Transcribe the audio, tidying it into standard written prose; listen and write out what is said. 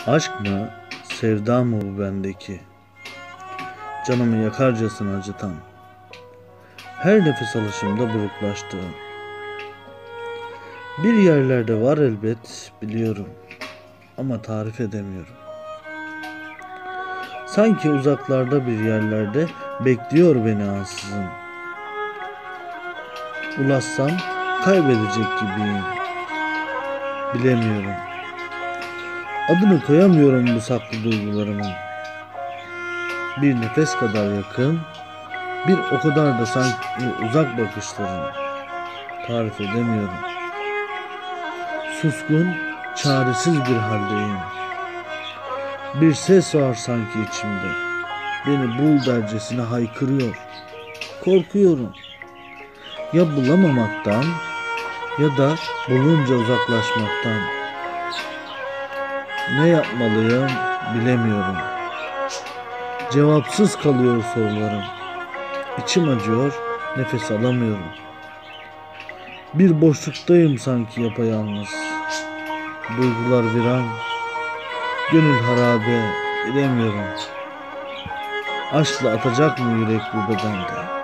Aşk mı, sevda mı bu bendeki? Canımı yakarcasına acıtan, her nefes alışımda buruklaştığım. Bir yerlerde var elbet biliyorum ama tarif edemiyorum. Sanki uzaklarda bir yerlerde bekliyor beni ansızın. Ulaşsam kaybedecek gibiyim. Bilemiyorum. Adını koyamıyorum bu saklı duygularımın. Bir nefes kadar yakın, bir o kadar da sanki uzak bakışların. Tarif edemiyorum. Suskun, çaresiz bir haldeyim. Bir ses var sanki içimde. Beni bul dercesine haykırıyor. Korkuyorum. Ya bulamamaktan ya da bulunca uzaklaşmaktan. Ne yapmalıyım bilemiyorum. Cevapsız kalıyor sorularım. İçim acıyor, nefes alamıyorum. Bir boşluktayım sanki yapayalnız. Duygular viran, gönül harabe, bilemiyorum. Aşkla atacak mı yürek bu bedende?